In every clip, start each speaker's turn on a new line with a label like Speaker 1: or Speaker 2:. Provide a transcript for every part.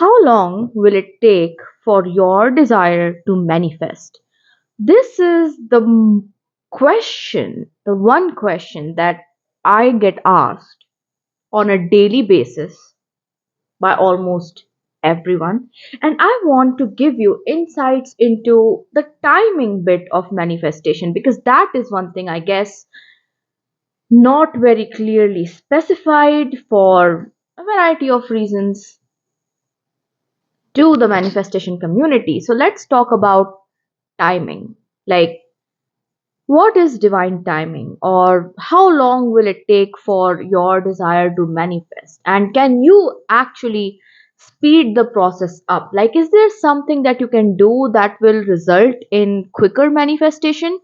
Speaker 1: How long will it take for your desire to manifest? This is the question, the one question that I get asked on a daily basis by almost everyone. And I want to give you insights into the timing bit of manifestation because that is one thing I guess not very clearly specified for a variety of reasons to the manifestation community. So let's talk about timing. Like, what is divine timing, or how long will it take for your desire to manifest? And can you actually speed the process up? Like, is there something that you can do that will result in quicker manifestation?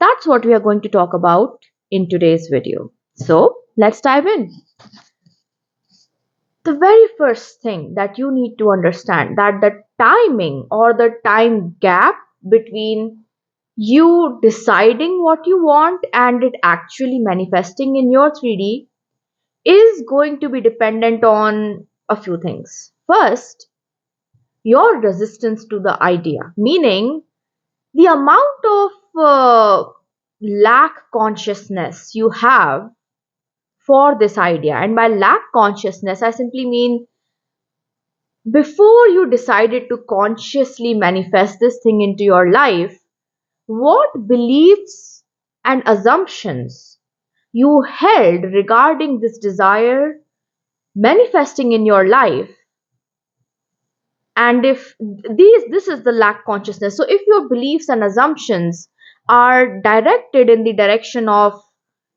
Speaker 1: That's what we are going to talk about in today's video. So, let's dive in. The very first thing that you need to understand that the timing or the time gap between you deciding what you want and it actually manifesting in your 3D is going to be dependent on a few things. First, your resistance to the idea, meaning the amount of lack consciousness you have for this idea. And by lack consciousness, I simply mean before you decided to consciously manifest this thing into your life, what beliefs and assumptions you held regarding this desire manifesting in your life? And if this is the lack consciousness. So if your beliefs and assumptions are directed in the direction of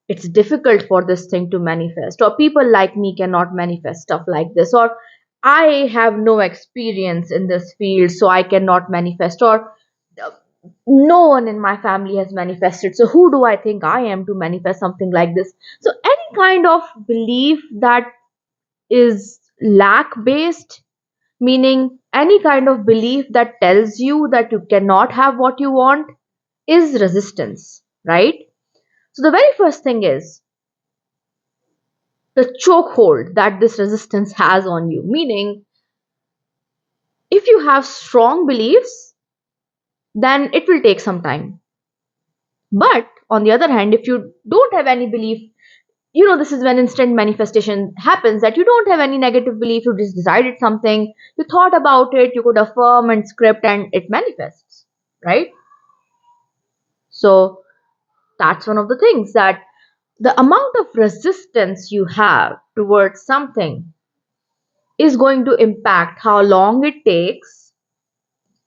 Speaker 1: it's difficult for this thing to manifest, or people like me cannot manifest stuff like this, or I have no experience in this field so I cannot manifest, or no one in my family has manifested, so who do I think I am to manifest something like this? So any kind of belief that is lack based, meaning any kind of belief that tells you that you cannot have what you want, is resistance, right? So the very first thing is the chokehold that this resistance has on you, meaning if you have strong beliefs, then it will take some time. But on the other hand, if you don't have any belief, this is when instant manifestation happens, that you don't have any negative belief, you just decided something, you thought about it, you could affirm and script, and it manifests, right? So that's one of the things, that the amount of resistance you have towards something is going to impact how long it takes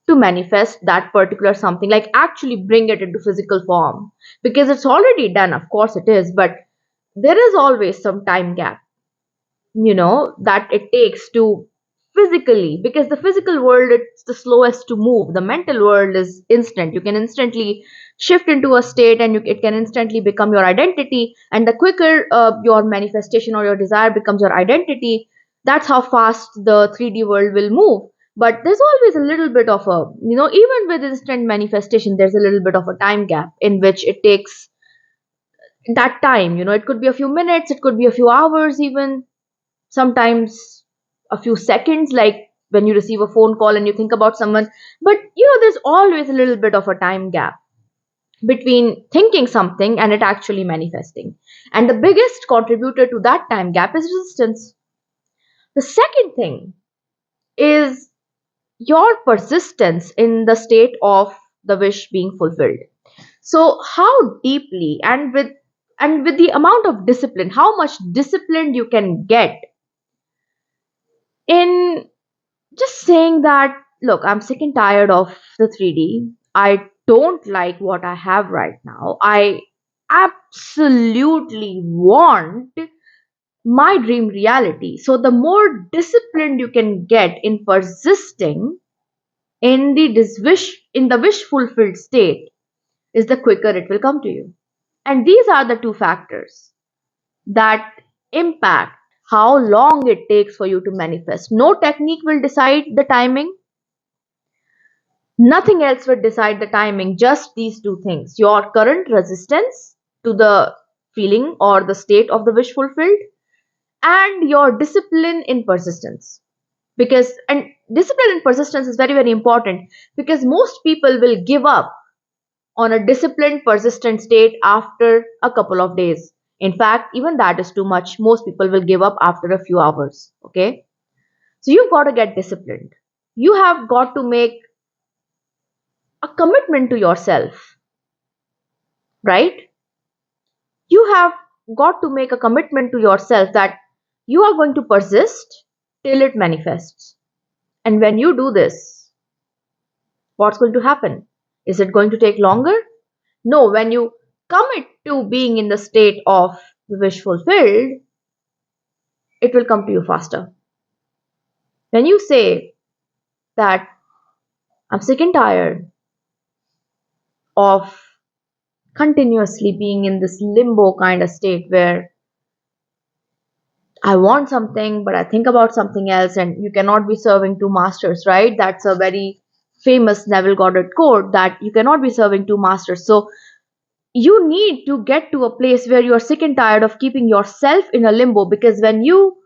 Speaker 1: to manifest that particular something, like actually bring it into physical form. Because it's already done, of course it is, but there is always some time gap, that it takes to physically, because the physical world, it's the slowest to move. The mental world is instant. You can instantly shift into a state, and it can instantly become your identity. And the quicker your manifestation or your desire becomes your identity, that's how fast the 3D world will move. But there's always a little bit of a, even with instant manifestation, there's a little bit of a time gap in which it takes that time. It could be a few minutes, it could be a few hours, even sometimes a few seconds, like when you receive a phone call and you think about someone. But there's always a little bit of a time gap between thinking something and it actually manifesting. And the biggest contributor to that time gap is resistance. The second thing is your persistence in the state of the wish being fulfilled. So how deeply and with the amount of discipline, how much disciplined you can get in just saying that, look, I'm sick and tired of the 3D. I don't like what I have right now. I absolutely want my dream reality. So the more disciplined you can get in persisting in the wish fulfilled state, is the quicker it will come to you. And these are the two factors that impact how long it takes for you to manifest. No technique will decide the timing. Nothing else will decide the timing, just these two things: your current resistance to the feeling or the state of the wish fulfilled, and your discipline in persistence. Because, and discipline and persistence is very, very important, because most people will give up on a disciplined, persistent state after a couple of days. In fact, even that is too much. Most people will give up after a few hours. Okay. So you've got to get disciplined. You have got to make a commitment to yourself, right? You have got to make a commitment to yourself that you are going to persist till it manifests. And when you do this, what's going to happen? Is it going to take longer? No, when you commit to being in the state of the wish fulfilled, it will come to you faster. When you say that I'm sick and tired of continuously being in this limbo kind of state where I want something, but I think about something else, and you cannot be serving two masters, right? That's a very famous Neville Goddard quote, that you cannot be serving two masters. So you need to get to a place where you are sick and tired of keeping yourself in a limbo, because when you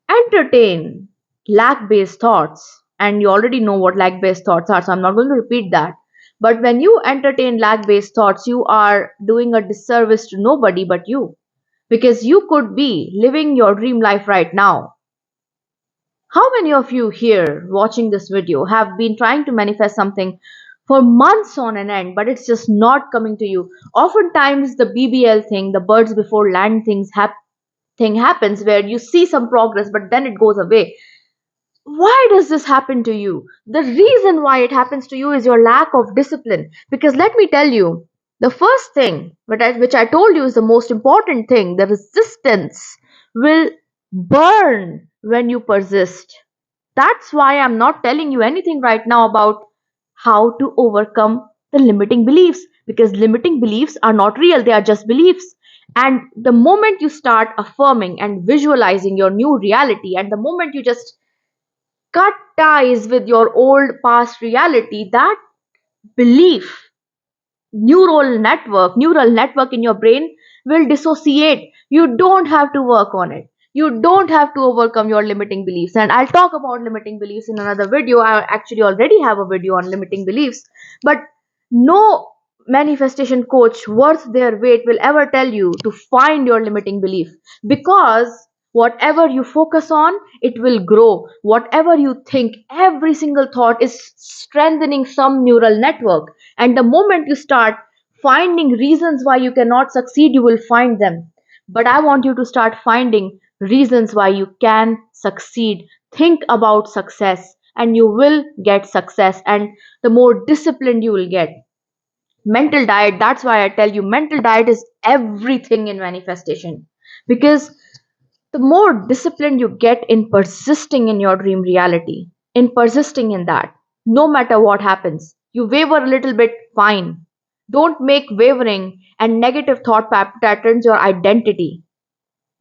Speaker 1: entertain lack based thoughts, and you already know what lack based thoughts are, so I'm not going to repeat that. But when you entertain lack based thoughts, you are doing a disservice to nobody but you, because you could be living your dream life right now. How many of you here watching this video have been trying to manifest something for months on an end, but it's just not coming to you? Oftentimes, the BBL thing, the birds before land thing happens, where you see some progress, but then it goes away. Why does this happen to you? The reason why it happens to you is your lack of discipline. Because let me tell you, the first thing which I told you is the most important thing, the resistance will burn when you persist. That's why I'm not telling you anything right now about how to overcome the limiting beliefs, because limiting beliefs are not real, they are just beliefs. And the moment you start affirming and visualizing your new reality, and the moment you just cut ties with your old past reality, that belief neural network in your brain will dissociate. You don't have to work on it. You don't have to overcome your limiting beliefs, and I'll talk about limiting beliefs in another video. I actually already have a video on limiting beliefs. But no manifestation coach worth their weight will ever tell you to find your limiting belief, because whatever you focus on, it will grow. Whatever you think, every single thought is strengthening some neural network, and the moment you start finding reasons why you cannot succeed, you will find them. But I want you to start finding reasons why you can succeed. Think about success, and you will get success. And the more disciplined you will get. Mental diet, that's why I tell you, mental diet is everything in manifestation. Because the more disciplined you get in persisting in your dream reality, in persisting in that, no matter what happens, you waver a little bit, fine. Don't make wavering and negative thought patterns your identity.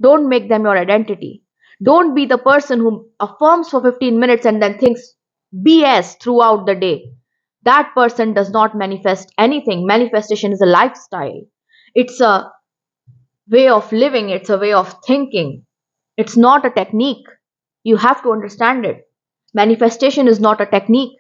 Speaker 1: Don't make them your identity. Don't be the person who affirms for 15 minutes and then thinks BS throughout the day. That person does not manifest anything. Manifestation is a lifestyle, it's a way of living, it's a way of thinking. It's not a technique. You have to understand it. Manifestation is not a technique.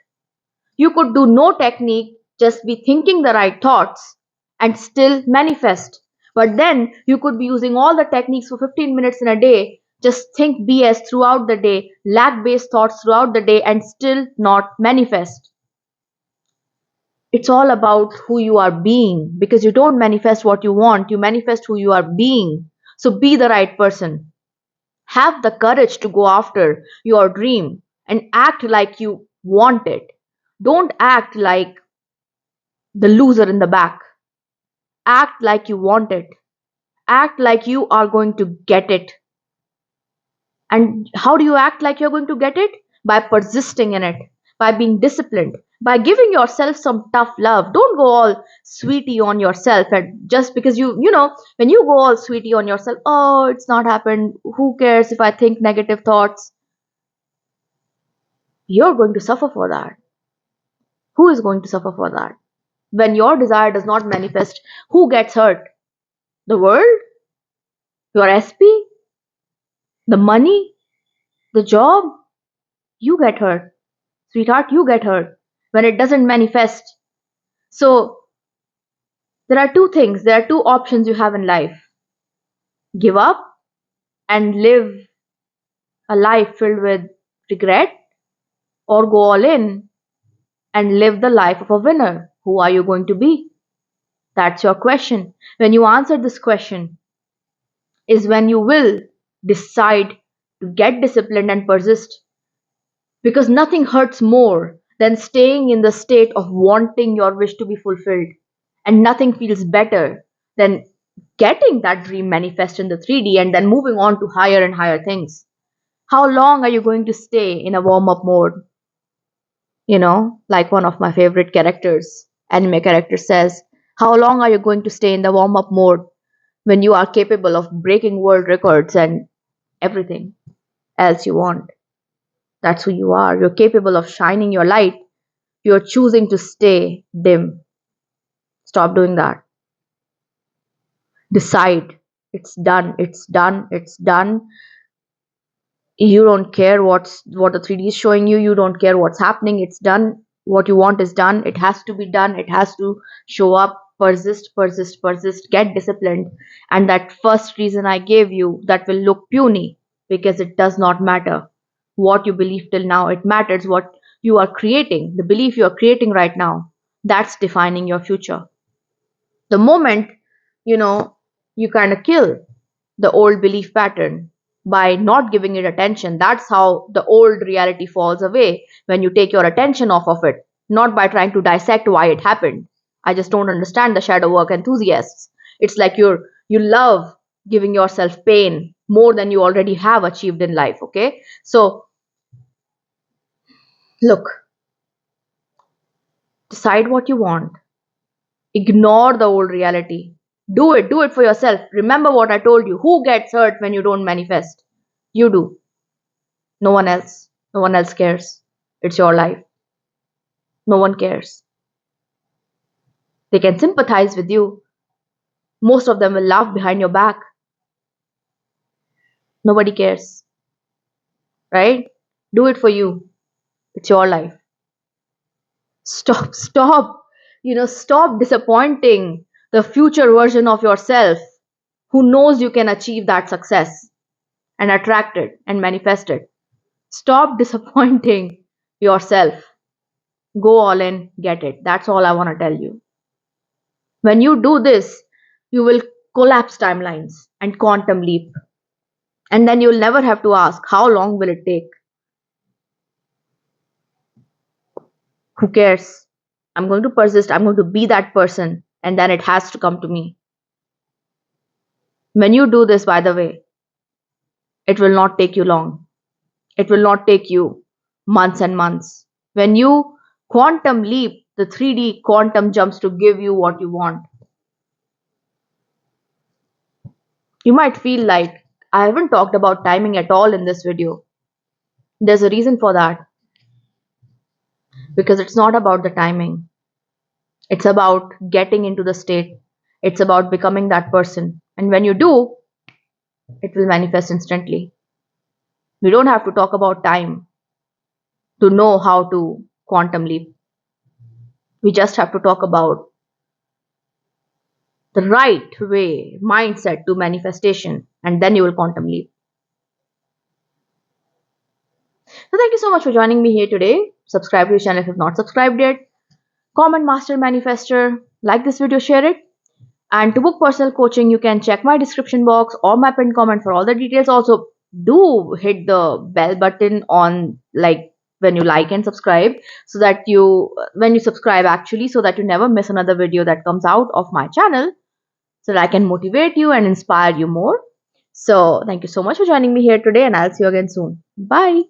Speaker 1: You could do no technique, just be thinking the right thoughts and still manifest. But then you could be using all the techniques for 15 minutes in a day, just think BS throughout the day, lack based thoughts throughout the day, and still not manifest. It's all about who you are being, because you don't manifest what you want, you manifest who you are being. So be the right person. Have the courage to go after your dream and act like you want it. Don't act like the loser in the back. Act like you want it. Act like you are going to get it. And how do you act like you're going to get it? By persisting in it, by being disciplined, by giving yourself some tough love. Don't go all sweetie on yourself, and just because when you go all sweetie on yourself, oh, it's not happened. Who cares if I think negative thoughts? You're going to suffer for that. Who is going to suffer for that? When your desire does not manifest, who gets hurt? The world? Your SP? The money? The job? you get hurt. Sweetheart, you get hurt when it doesn't manifest. So there are two things, there are two options you have in life: give up and live a life filled with regret, or go all in and live the life of a winner. Who are you going to be? That's your question. When you answer this question, is when you will decide to get disciplined and persist. Because nothing hurts more than staying in the state of wanting your wish to be fulfilled. And nothing feels better than getting that dream manifest in the 3D and then moving on to higher and higher things. How long are you going to stay in a warm up mode? Like one of my favorite characters, anime character says, how long are you going to stay in the warm up mode when you are capable of breaking world records and everything else you want? That's who you are. You're capable of shining your light. You're choosing to stay dim. Stop doing that. Decide. It's done. It's done. It's done. You don't care what the 3D is showing you. You don't care what's happening. It's done. What you want is done. It has to be done. It has to show up. Persist, persist, persist. Get disciplined. And that first reason I gave you, that will look puny, because it does not matter what you believe till now. It matters what you are creating, the belief you are creating right now. That's defining your future. The moment, you know, you kind of kill the old belief pattern by not giving it attention, that's how the old reality falls away. When you take your attention off of it, not by trying to dissect why it happened. I just don't understand the shadow work enthusiasts. It's like you love giving yourself pain more than you already have achieved in life. Okay, so look, decide what you want. Ignore the old reality. Do it for yourself. Remember what I told you. Who gets hurt when you don't manifest? You do. No one else. No one else cares. It's your life. No one cares. They can sympathize with you. Most of them will laugh behind your back. Nobody cares. Right? Do it for you. It's your life. Stop. Stop disappointing the future version of yourself who knows you can achieve that success and attract it and manifest it. Stop disappointing yourself. Go all in, get it. That's all I want to tell you. When you do this, you will collapse timelines and quantum leap. And then you'll never have to ask, how long will it take? Who cares? I'm going to persist. I'm going to be that person. And then it has to come to me. When you do this, by the way, it will not take you long. It will not take you months and months. When you quantum leap, the 3D quantum jumps to give you what you want. You might feel like I haven't talked about timing at all in this video. There's a reason for that. Because it's not about the timing. It's about getting into the state. It's about becoming that person. And when you do, it will manifest instantly. We don't have to talk about time to know how to quantum leap. We just have to talk about the right way, mindset to manifestation, and then you will quantum leap. So thank you so much for joining me here today. Subscribe to the channel if you've not subscribed yet. Comment Master Manifestor. Like this video, share it. And to book personal coaching, you can check my description box or my pinned comment for all the details. Also, do hit the bell button on when you like and subscribe, so that when you subscribe actually, so that you never miss another video that comes out of my channel, so that I can motivate you and inspire you more. So thank you so much for joining me here today, and I'll see you again soon. Bye.